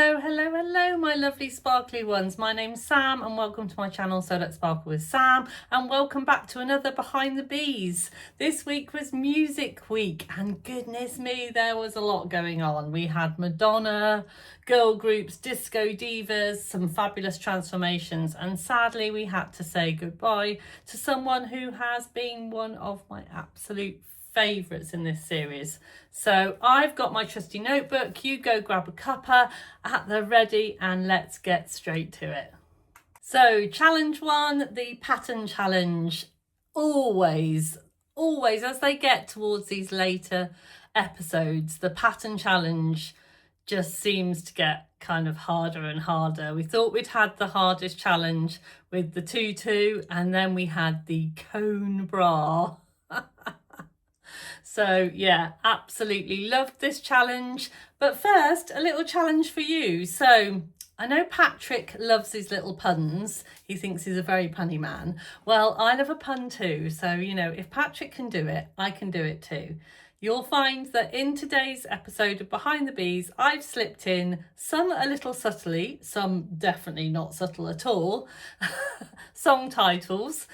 Hello, my lovely sparkly ones. My name's Sam and welcome to my channel, So Let's Sparkle with Sam, and welcome back to another Behind the Bees. This week was Music Week and goodness me, there was a lot going on. We had Madonna, girl groups, Disco Divas, some fabulous transformations, and sadly we had to say goodbye to someone who has been one of my absolute favourites in this series. So I've got my trusty notebook, you go grab a cuppa at the ready and let's get straight to it. So challenge one, the pattern challenge. Always as they get towards these later episodes, the pattern challenge just seems to get kind of harder and harder. We thought we'd had the hardest challenge with the tutu, and then we had the cone bra. So yeah, absolutely loved this challenge. But first, a little challenge for you. So I know Patrick loves his little puns. He thinks he's a very punny man. Well, I love a pun too. So, you know, if Patrick can do it, I can do it too. You'll find that in today's episode of Behind the Bees, I've slipped in some a little subtly, some definitely not subtle at all, song titles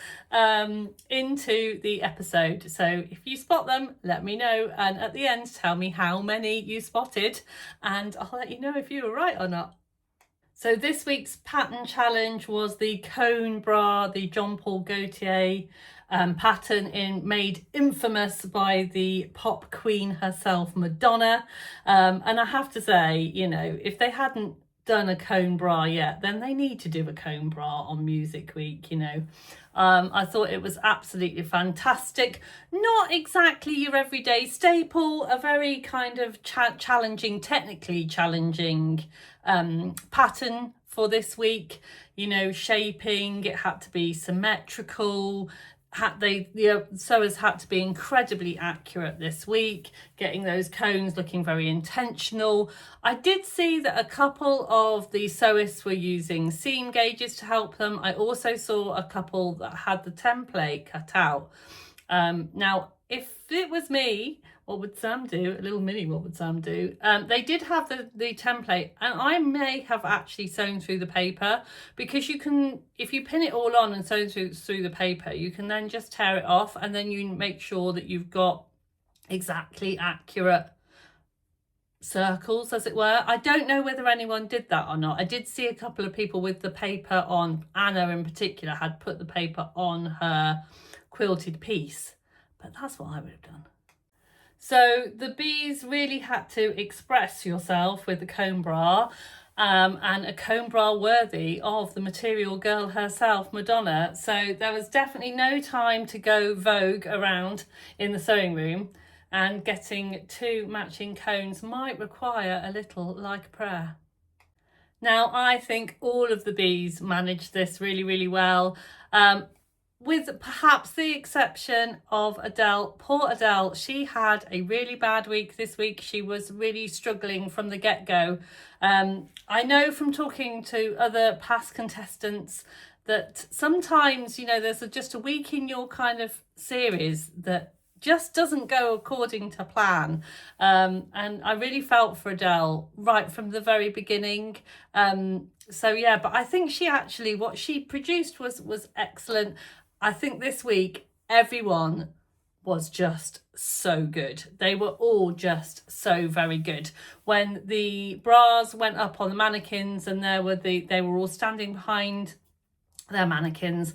into the episode. So if you spot them, let me know. And at the end, tell me how many you spotted and I'll let you know if you were right or not. So this week's pattern challenge was the cone bra, the John Paul Gaultier pattern made infamous by the pop queen herself, Madonna. And I have to say, you know, if they hadn't done a cone bra yet, then they need to do a cone bra on Music Week, you know. I thought it was absolutely fantastic. Not exactly your everyday staple, a very kind of challenging, technically challenging pattern for this week. You know, shaping, it had to be symmetrical. The sewers had to be incredibly accurate this week, getting those cones looking very intentional. I did see that a couple of the sewists were using seam gauges to help them. I also saw a couple that had the template cut out. Now, if it was me, what would Sam do? A little mini what would Sam do? They did have the template, and I may have actually sewn through the paper, because you can, if you pin it all on and sew through the paper, you can then just tear it off and then you make sure that you've got exactly accurate circles, as it were. I don't know whether anyone did that or not. I did see a couple of people with the paper on. Anna in particular had put the paper on her quilted piece, but that's what I would have done. So the bees really had to express yourself with the cone bra, and a cone bra worthy of the material girl herself, Madonna. So there was definitely no time to go vogue around in the sewing room, and getting two matching cones might require a little like prayer. Now, I think all of the bees managed this really well. With perhaps the exception of Adele. Poor Adele, she had a really bad week this week. She was really struggling from the get-go. I know from talking to other past contestants that sometimes, you know, there's just a week in your kind of series that just doesn't go according to plan. And I really felt for Adele right from the very beginning. So yeah, but I think she actually, what she produced was excellent. I think this week, everyone was just so good. They were all just so very good. When the bras went up on the mannequins and they were all standing behind their mannequins,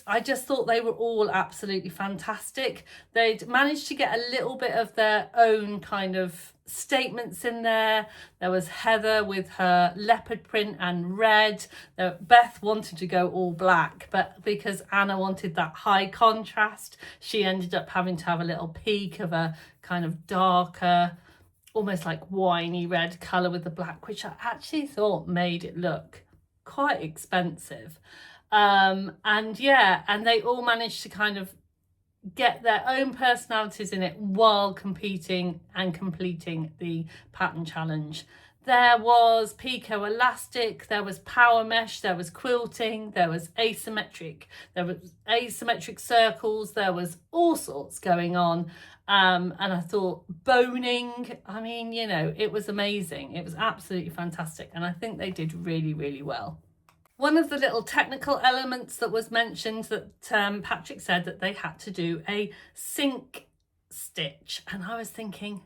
I just thought they were all absolutely fantastic. They'd managed to get a little bit of their own kind of statements in there. There was Heather with her leopard print and red. Beth wanted to go all black, but because Anna wanted that high contrast, she ended up having to have a little peak of a kind of darker, almost like winey red colour with the black, which I actually thought made it look quite expensive. And yeah, and they all managed to kind of get their own personalities in it while competing and completing the pattern challenge. There was pico elastic, there was power mesh, there was quilting, there was asymmetric circles, there was all sorts going on. And I thought boning, I mean, you know, it was amazing. It was absolutely fantastic. And I think they did really, really well. One of the little technical elements that was mentioned that Patrick said that they had to do a sink stitch. And I was thinking,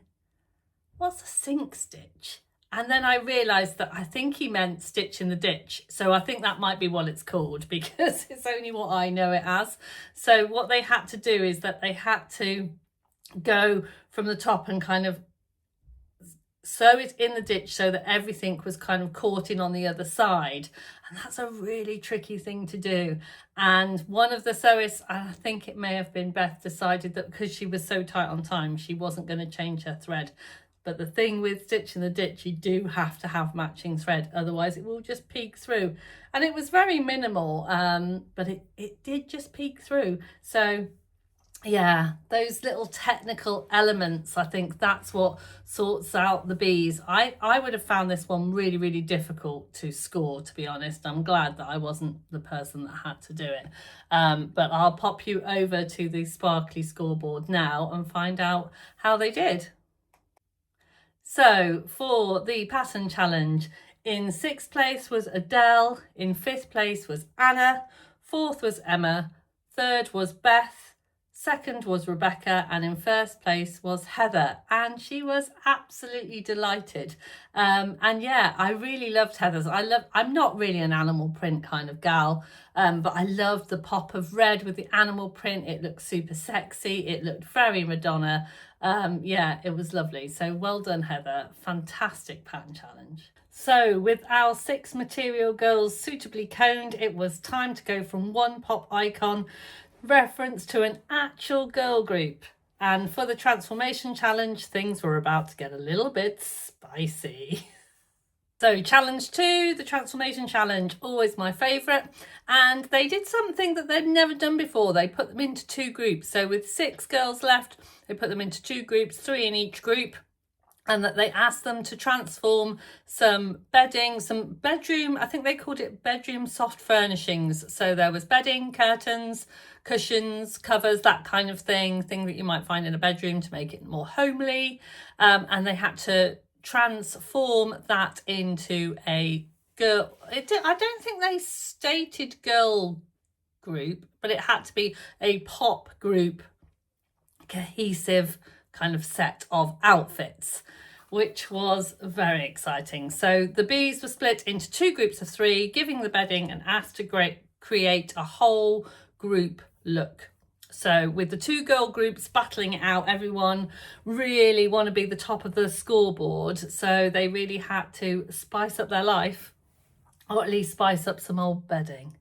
what's a sink stitch? And then I realised that I think he meant stitch in the ditch. So I think that might be what it's called, because it's only what I know it as. So what they had to do is that they had to go from the top and kind of sew it in the ditch so that everything was kind of caught in on the other side. And that's a really tricky thing to do. And one of the sewists, I think it may have been Beth, decided that because she was so tight on time, she wasn't going to change her thread. But the thing with stitch in the ditch, you do have to have matching thread, otherwise it will just peek through. And it was very minimal, but it did just peek through. So yeah, those little technical elements, I think that's what sorts out the bees. I would have found this one really, really difficult to score, to be honest. I'm glad that I wasn't the person that had to do it. But I'll pop you over to the sparkly scoreboard now and find out how they did. So for the pattern challenge, in 6th place was Adele, in 5th place was Anna, 4th was Emma, 3rd was Beth, 2nd was Rebecca, and in 1st place was Heather, and she was absolutely delighted. And yeah, I really loved Heather's. I'm not really an animal print kind of gal, but I loved the pop of red with the animal print. It looked super sexy. It looked very Madonna. Yeah, it was lovely. So well done, Heather. Fantastic pattern challenge. So with our 6 material girls suitably coned, it was time to go from one pop icon reference to an actual girl group. And for the transformation challenge, things were about to get a little bit spicy. So challenge 2, the transformation challenge, always my favourite. And they did something that they'd never done before. They put them into 2 groups. So with 6 girls left, they put them into 2 groups, 3 in each group. And that they asked them to transform some bedding, some bedroom, I think they called it bedroom soft furnishings. So there was bedding, curtains, cushions, covers, that kind of thing that you might find in a bedroom to make it more homely. And they had to transform that into a girl. I don't think they stated girl group, but it had to be a pop group, cohesive kind of set of outfits, which was very exciting. So the bees were split into 2 groups of 3, giving the bedding and asked to create a whole group look. So with the 2 girl groups battling it out, everyone really want to be the top of the scoreboard. So they really had to spice up their life, or at least spice up some old bedding.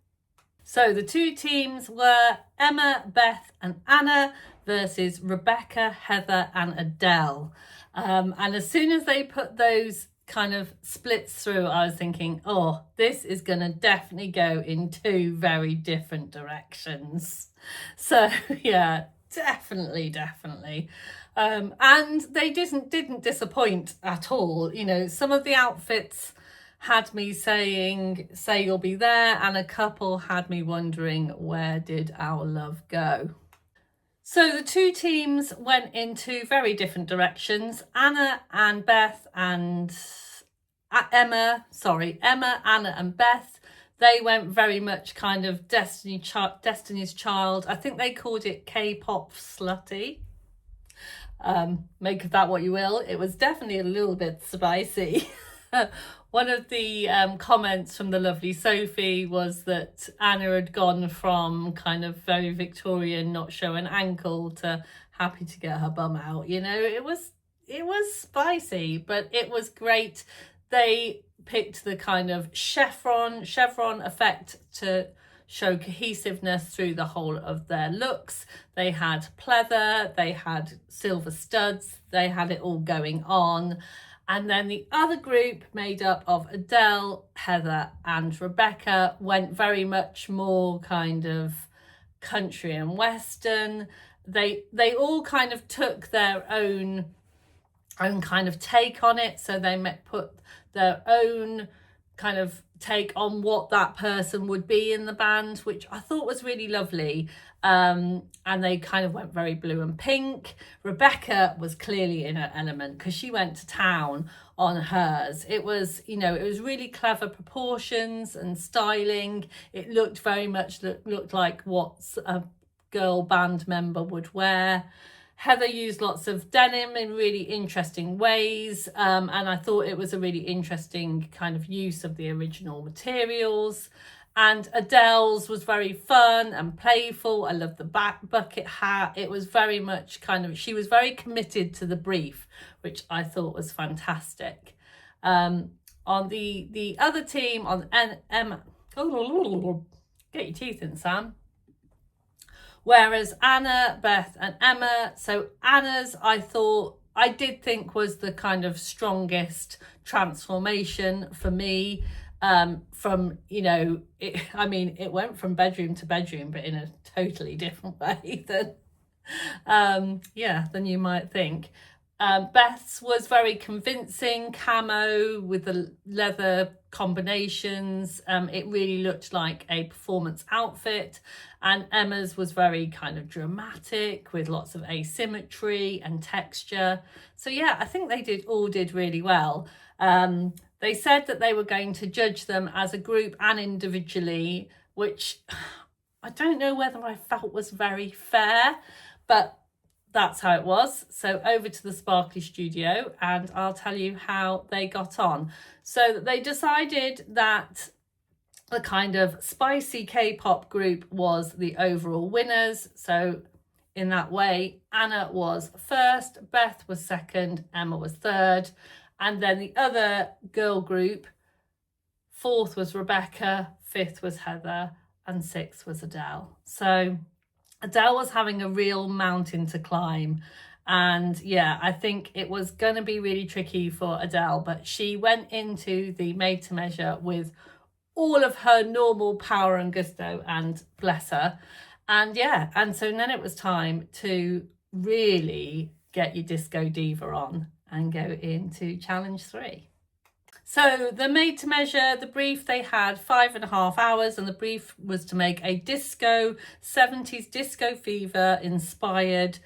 So the 2 teams were Emma, Beth and Anna versus Rebecca, Heather and Adele. And as soon as they put those kind of splits through, I was thinking, oh, this is going to definitely go in 2 very different directions. So yeah, definitely. And they didn't disappoint at all. You know, some of the outfits had me saying, say you'll be there, and a couple had me wondering, where did our love go? So the 2 teams went into very different directions. Anna and Beth and Emma, Anna and Beth, they went very much kind of Destiny's Child. I think they called it K-pop slutty. Make of that what you will. It was definitely a little bit spicy. One of the comments from the lovely Sophie was that Anna had gone from kind of very Victorian, not show an ankle, to happy to get her bum out. You know, it was spicy, but it was great. They picked the kind of chevron effect to show cohesiveness through the whole of their looks. They had pleather, they had silver studs, they had it all going on. And then the other group, made up of Adele, Heather and Rebecca, went very much more kind of country and western. They all kind of took their own kind of take on it. So they put their own kind of take on what that person would be in the band, which I thought was really lovely. And they kind of went very blue and pink. Rebecca was clearly in her element because she went to town on hers. It was, you know, it was really clever proportions and styling. It looked very much looked like what a girl band member would wear. Heather used lots of denim in really interesting ways, and I thought it was a really interesting kind of use of the original materials. And Adele's was very fun and playful. I loved the back bucket hat. It was very much kind of, she was very committed to the brief, which I thought was fantastic. On the other team, on Emma, get your teeth in, Sam. Whereas Anna, Beth and Emma, so Anna's I did think was the kind of strongest transformation for me, from, you know, it went from bedroom to bedroom, but in a totally different way than you might think. Beth's was very convincing, camo with the leather combinations. It really looked like a performance outfit. And Emma's was very kind of dramatic with lots of asymmetry and texture. So yeah, I think they all did really well. They said that they were going to judge them as a group and individually, which I don't know whether I felt was very fair, but that's how it was. So over to the Sparkly studio and I'll tell you how they got on. So they decided that the kind of spicy K-pop group was the overall winners. So in that way, Anna was first, Beth was second, Emma was third. And then the other girl group, fourth was Rebecca, fifth was Heather, and sixth was Adele. So Adele was having a real mountain to climb. And yeah, I think it was going to be really tricky for Adele, but she went into the Made-to-Measure with all of her normal power and gusto, and bless her. And yeah, and so then it was time to really get your Disco Diva on and go into challenge 3. So the Made-to-Measure, the brief, they had 5.5 hours, and the brief was to make a 70s disco fever inspired,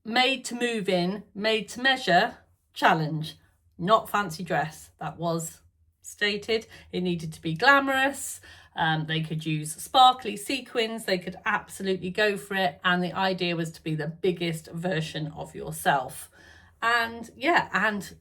made to move in, made to measure challenge. Not fancy dress, that was stated. It needed to be glamorous. They could use sparkly sequins. They could absolutely go for it. And the idea was to be the biggest version of yourself. And yeah, and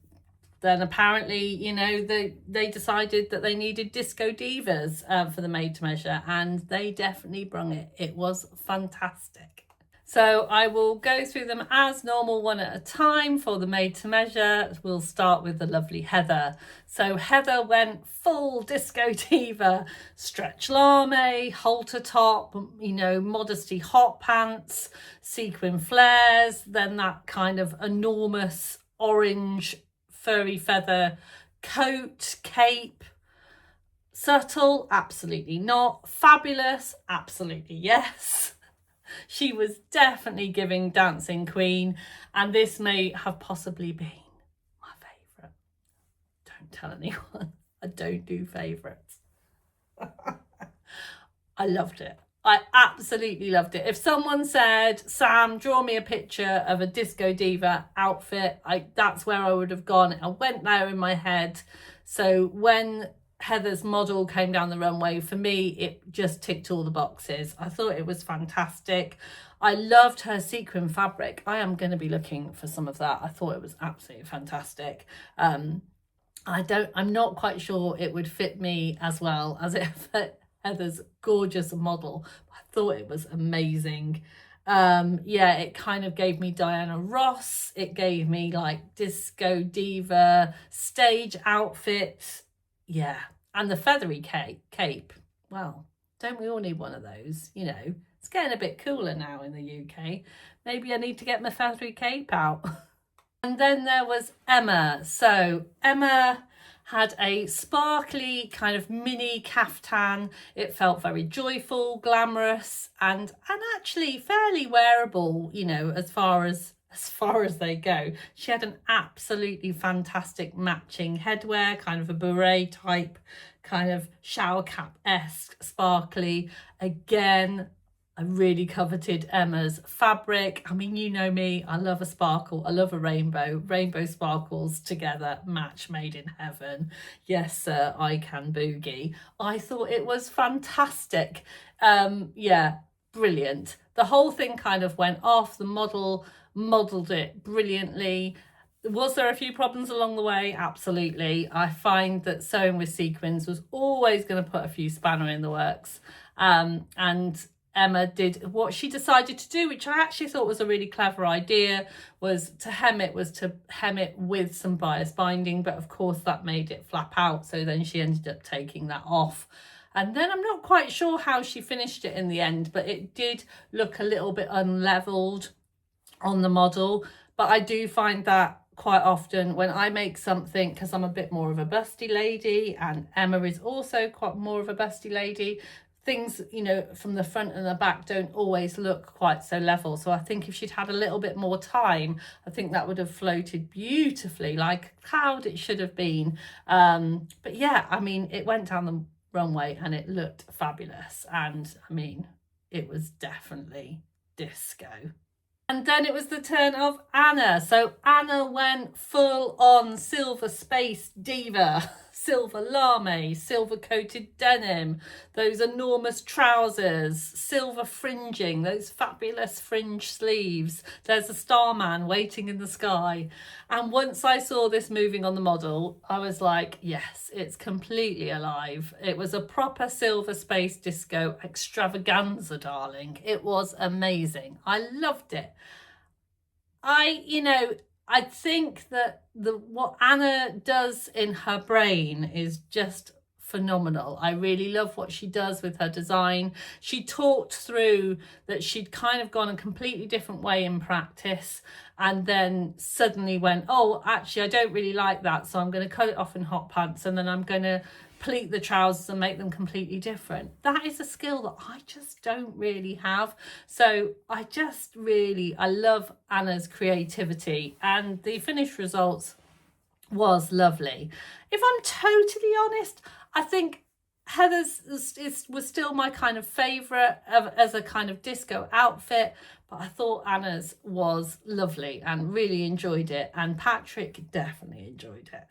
then apparently, you know, they decided that they needed Disco Divas for the Made-to-Measure, and they definitely brung it. It was fantastic. So I will go through them as normal, one at a time. For the Made-to-Measure, we'll start with the lovely Heather. So Heather went full Disco Diva, stretch lame, halter top, you know, modesty hot pants, sequin flares, then that kind of enormous orange furry feather coat, cape. Subtle? Absolutely not. Fabulous? Absolutely yes. She was definitely giving Dancing Queen, and this may have possibly been my favourite. Don't tell anyone. I don't do favourites. I loved it. I absolutely loved it. If someone said, Sam, draw me a picture of a Disco Diva outfit, that's where I would have gone. I went there in my head. So when Heather's model came down the runway, for me, it just ticked all the boxes. I thought it was fantastic. I loved her sequin fabric. I am going to be looking for some of that. I thought it was absolutely fantastic. I'm not quite sure it would fit me as well as it fit Heather's gorgeous model. I thought it was amazing. Yeah, it kind of gave me Diana Ross. It gave me like Disco Diva stage outfits. Yeah, and the feathery cape. Well, don't we all need one of those? You know, it's getting a bit cooler now in the UK. Maybe I need to get my feathery cape out. And then there was Emma. So Emma had a sparkly kind of mini caftan. It felt very joyful, glamorous, and actually fairly wearable, you know, as far as as far as they go. She had an absolutely fantastic matching headwear, kind of a beret type, kind of shower cap-esque, sparkly. Again, I really coveted Emma's fabric. I mean, you know me, I love a sparkle, I love a rainbow. Rainbow sparkles together, match made in heaven. Yes, sir, I can boogie. I thought it was fantastic. Yeah, brilliant. The whole thing kind of went off. The model modelled it brilliantly. Was there a few problems along the way? Absolutely. I find that sewing with sequins was always going to put a few spanner in the works. And Emma did what she decided to do, which I actually thought was a really clever idea, was to hem it with some bias binding, but of course that made it flap out, so then she ended up taking that off. And then I'm not quite sure how she finished it in the end, but it did look a little bit unleveled on the model. But I do find that quite often when I make something, because I'm a bit more of a busty lady and Emma is also quite more of a busty lady, things, you know, from the front and the back don't always look quite so level. So I think if she'd had a little bit more time, I think that would have floated beautifully, like a cloud it should have been. But yeah, I mean, it went down the runway and it looked fabulous. And I mean, it was definitely disco. And then it was the turn of Anna. So Anna went full on silver space diva, silver lame, silver coated denim, those enormous trousers, silver fringing, those fabulous fringe sleeves. There's a Starman waiting in the sky. And once I saw this moving on the model, I was like, yes, it's completely alive. It was a proper silver space disco extravaganza, darling. It was amazing. I loved it. I think that what Anna does in her brain is just phenomenal. I really love what she does with her design. She talked through that she'd kind of gone a completely different way in practice and then suddenly went, oh, actually, I don't really like that, so I'm going to cut it off in hot pants and then I'm going to pleat the trousers and make them completely different. That is a skill that I just don't really have. So I love Anna's creativity, and the finished results was lovely. If I'm totally honest, I think Heather's was still my kind of favourite as a kind of disco outfit, but I thought Anna's was lovely and really enjoyed it, and Patrick definitely enjoyed it.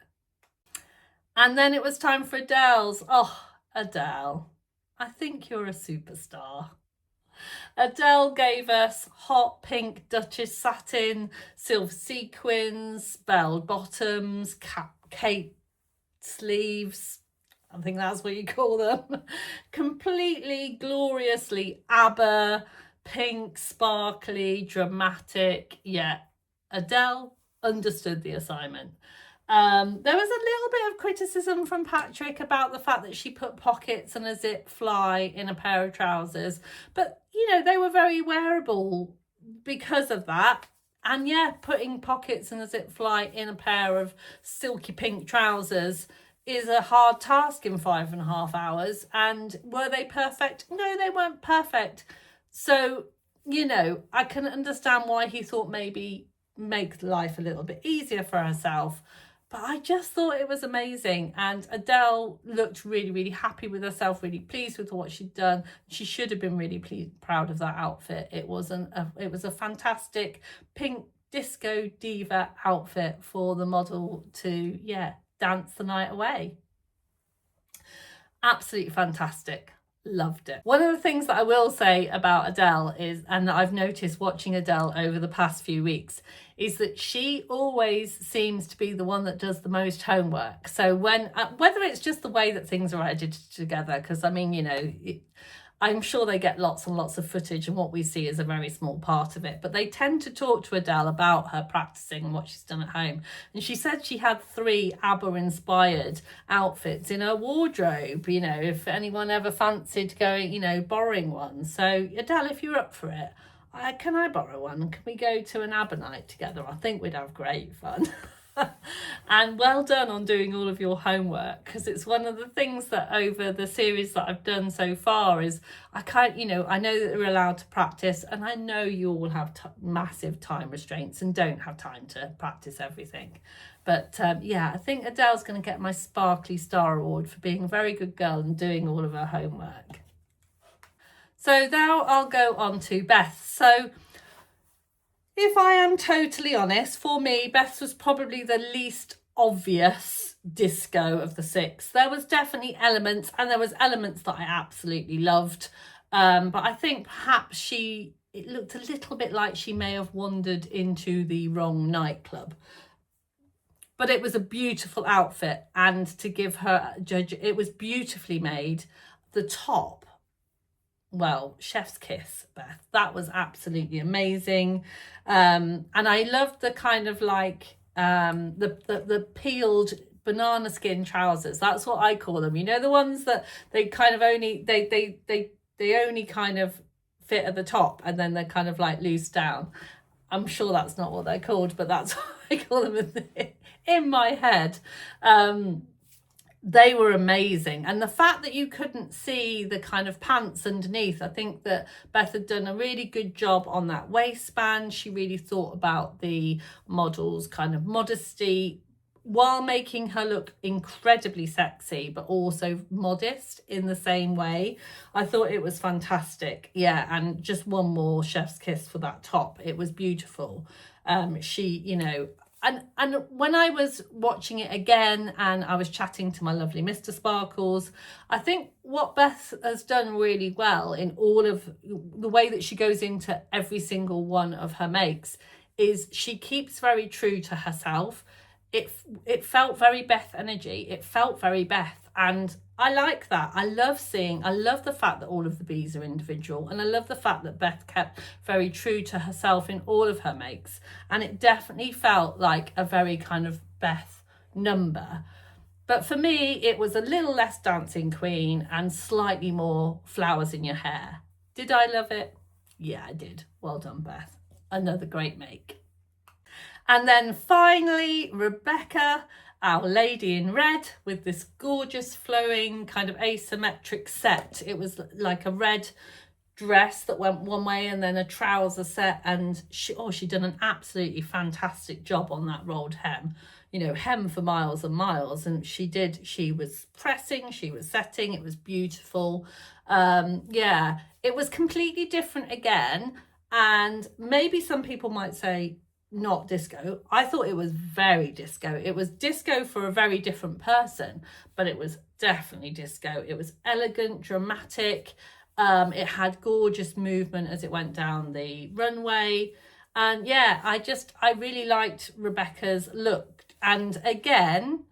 And then it was time for Adele's. Oh, Adele, I think you're a superstar. Adele gave us hot pink Duchess satin, silver sequins, bell bottoms, cape sleeves. I think that's what you call them. Completely gloriously ABBA, pink, sparkly, dramatic. Yeah, Adele understood the assignment. There was a little bit of criticism from Patrick about the fact that she put pockets and a zip fly in a pair of trousers, but you know, they were very wearable because of that. And yeah, putting pockets and a zip fly in a pair of silky pink trousers is a hard task in 5.5 hours. And were they perfect? No, they weren't perfect. So, you know, I can understand why he thought maybe make life a little bit easier for herself. But I just thought it was amazing. And Adele looked really, really happy with herself, really pleased with what she'd done. She should have been really proud of that outfit. It was a fantastic pink disco diva outfit for the model to, yeah, dance the night away. Absolutely fantastic. Loved it. One of the things that I will say about Adele is, and that I've noticed watching Adele over the past few weeks, is that she always seems to be the one that does the most homework. So when, whether it's just the way that things are edited together, because I mean, you know, I'm sure they get lots and lots of footage and what we see is a very small part of it, but they tend to talk to Adele about her practicing and what she's done at home. And she said she had 3 ABBA-inspired outfits in her wardrobe, you know, if anyone ever fancied going, you know, borrowing one. So Adele, if you're up for it, can I borrow one? Can we go to an ABBA night together? I think we'd have great fun. And well done on doing all of your homework, because it's one of the things that over the series that I've done so far is I can't, I know that we're allowed to practice, and I know you all have massive time restraints and don't have time to practice everything. But yeah, I think Adele's going to get my Sparkly Star Award for being a very good girl and doing all of her homework. So now I'll go on to Beth. So if I am totally honest, for me, Beth was probably the least obvious disco of the six. There was definitely elements, and there was elements that I absolutely loved. But I think perhaps it looked a little bit like she may have wandered into the wrong nightclub. But it was a beautiful outfit, and to give her a judge, it was beautifully made. The top, well, chef's kiss, Beth. That was absolutely amazing. And I loved the kind of like the peeled banana skin trousers. That's what I call them. The ones that they kind of only they only kind of fit at the top, and then they're kind of like loose down. I'm sure that's not what they're called, but that's what I call them in my head. They were amazing. And the fact that you couldn't see the kind of pants underneath, I think that Beth had done a really good job on that waistband. She really thought about the model's kind of modesty while making her look incredibly sexy, but also modest in the same way. I thought it was fantastic. Yeah, and just one more chef's kiss for that top. It was beautiful. She, and when I was watching it again and I was chatting to my lovely Mr. Sparkles, I think what Beth has done really well in all of the way that she goes into every single one of her makes is she keeps very true to herself. It felt very Beth energy. It felt very Beth. And I like that. I love the fact that all of the bees are individual. And I love the fact that Beth kept very true to herself in all of her makes. And it definitely felt like a very kind of Beth number. But for me, it was a little less Dancing Queen and slightly more flowers in your hair. Did I love it? Yeah, I did. Well done, Beth. Another great make. And then finally, Rebecca, our lady in red, with this gorgeous flowing kind of asymmetric set. It was like a red dress that went one way and then a trouser set, and she done an absolutely fantastic job on that rolled hem. Hem for miles and miles, and she was pressing, she was setting, it was beautiful. Yeah, it was completely different again, and maybe some people might say not disco. I thought it was very disco. It was disco for a very different person, but it was definitely disco. It was elegant, dramatic. It had gorgeous movement as it went down the runway. And yeah, I really liked Rebecca's look. And again,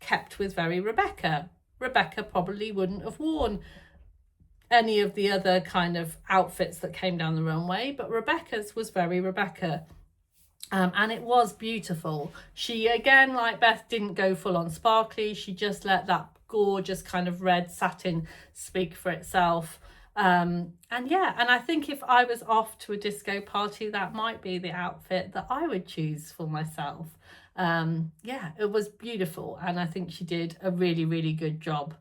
kept with very Rebecca. Rebecca probably wouldn't have worn any of the other kind of outfits that came down the runway, but Rebecca's was very Rebecca. And it was beautiful. She, again, like Beth, didn't go full on sparkly. She just let that gorgeous kind of red satin speak for itself. And yeah, and I think if I was off to a disco party, that might be the outfit that I would choose for myself. Yeah, it was beautiful. And I think she did a really, really good job.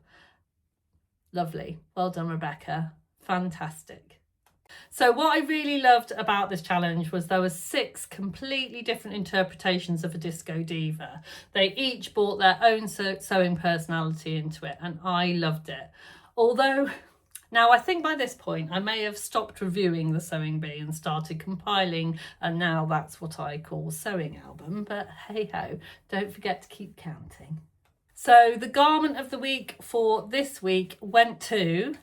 Lovely. Well done, Rebecca. Fantastic. So what I really loved about this challenge was there were 6 completely different interpretations of a disco diva. They each brought their own sewing personality into it, and I loved it. Although, now I think by this point I may have stopped reviewing the Sewing Bee and started compiling, and now that's what I call Sewing Album, but hey ho, don't forget to keep counting. So the garment of the week for this week went to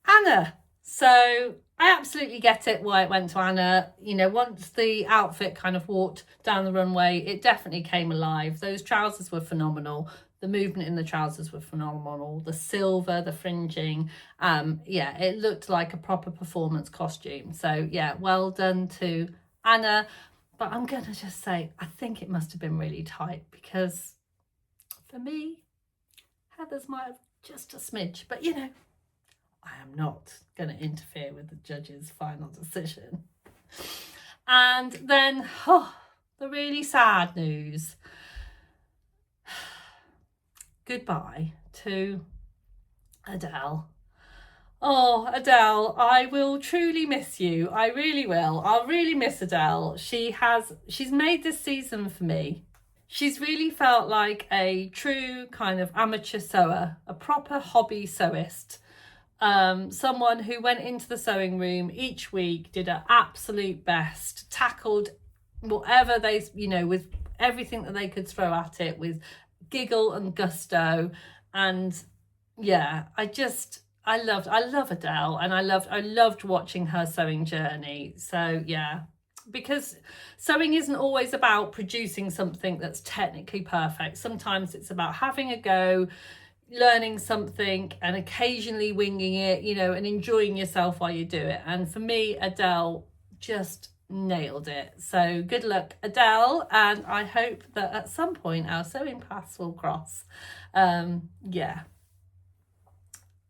Anna. So I absolutely get it why it went to Anna. Once the outfit kind of walked down the runway, it definitely came alive. Those trousers were phenomenal. The movement in the trousers were phenomenal. The silver, the fringing, yeah, it looked like a proper performance costume. So yeah, well done to Anna. But I'm going to just say, I think it must have been really tight, because for me, Heather's might have just a smidge, but I am not going to interfere with the judge's final decision. And then, the really sad news. goodbye to Adele. Oh, Adele, I will truly miss you. I really will. I'll really miss Adele. She's made this season for me. She's really felt like a true kind of amateur sewer, a proper hobby sewist. Someone who went into the sewing room each week, did her absolute best, tackled whatever they, with everything that they could throw at it with giggle and gusto. And yeah, I love Adele, and I loved watching her sewing journey. So yeah, because sewing isn't always about producing something that's technically perfect. Sometimes it's about having a go, learning something, and occasionally winging it, and enjoying yourself while you do it. And for me, Adele just nailed it. So good luck, Adele, and I hope that at some point our sewing paths will cross. Yeah.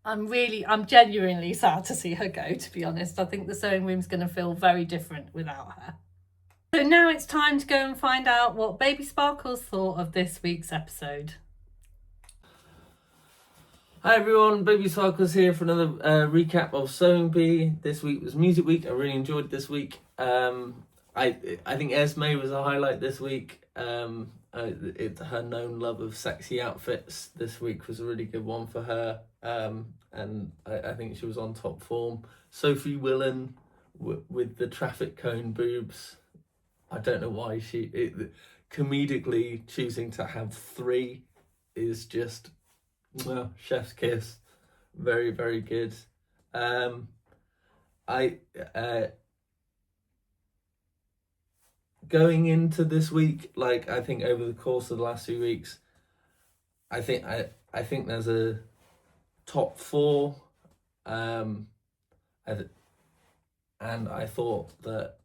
I'm genuinely sad to see her go, to be honest. I think the sewing room's going to feel very different without her. So now it's time to go and find out what Baby Sparkles thought of this week's episode. Hi everyone, Baby Sparkles here for another recap of Sewing Bee. This week was Music Week. I really enjoyed this week. I think Esme was a highlight this week. Her known love of sexy outfits this week was a really good one for her. And I think she was on top form. Sophie Willan with the traffic cone boobs. I don't know why comedically choosing to have 3 is just, well, chef's kiss. Very, very good. Going into this week, like I think over the course of the last few weeks, I think there's a top 4, and I thought that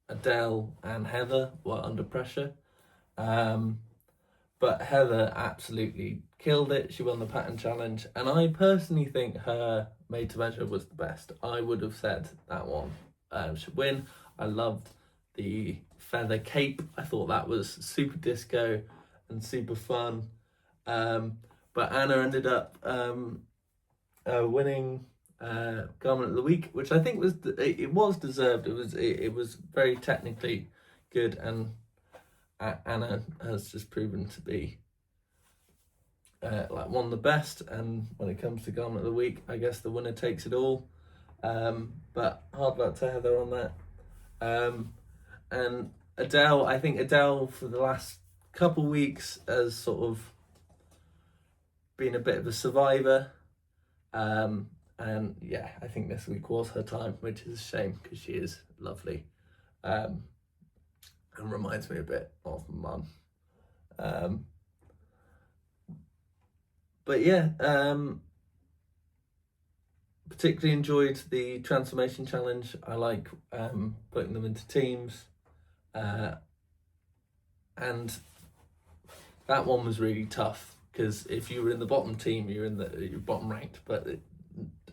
Adele and Heather were under pressure, but Heather absolutely killed it. She won the pattern challenge, and I personally think her Made-to-Measure was the best. I would have said that one should win. I loved the feather cape. I thought that was super disco and super fun. But Anna ended up winning Garment of the Week, which I think was deserved. It was very technically good, and Anna has just proven to be like one of the best. And when it comes to Garment of the Week, I guess the winner takes it all. But hard luck to Heather on that. And Adele, I think Adele for the last couple weeks has sort of been a bit of a survivor. And yeah, I think this week was her time, which is a shame because she is lovely. And reminds me a bit of Mum. But yeah, particularly enjoyed the transformation challenge. I like putting them into teams. And that one was really tough because if you were in the bottom team, you're bottom ranked, but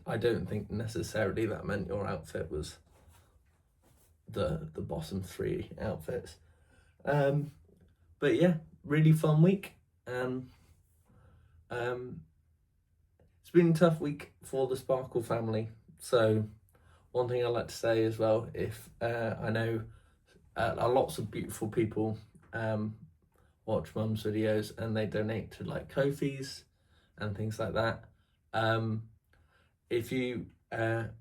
I don't think necessarily that meant your outfit was the bottom 3 outfits. But yeah, really fun week, and it's been a tough week for the Sparkle family. So one thing I like to say as well, if I know lots of beautiful people watch Mum's videos and they donate to like Ko-fis and things like that. If you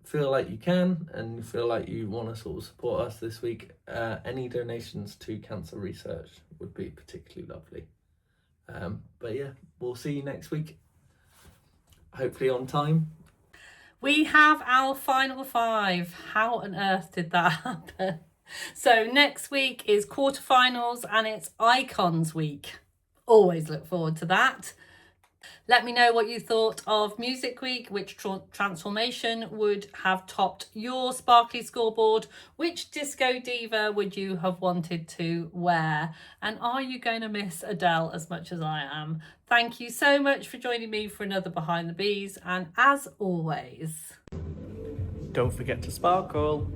feel like you can and you feel like you want to sort of support us this week, any donations to cancer research would be particularly lovely. But yeah, we'll see you next week, hopefully on time. We have our final 5. How on earth did that happen? So next week is quarterfinals and it's Icons week. Always look forward to that. Let me know what you thought of Music Week, which transformation would have topped your sparkly scoreboard, which disco diva would you have wanted to wear, and are you going to miss Adele as much as I am? Thank you so much for joining me for another Behind the Bees, and as always, don't forget to sparkle.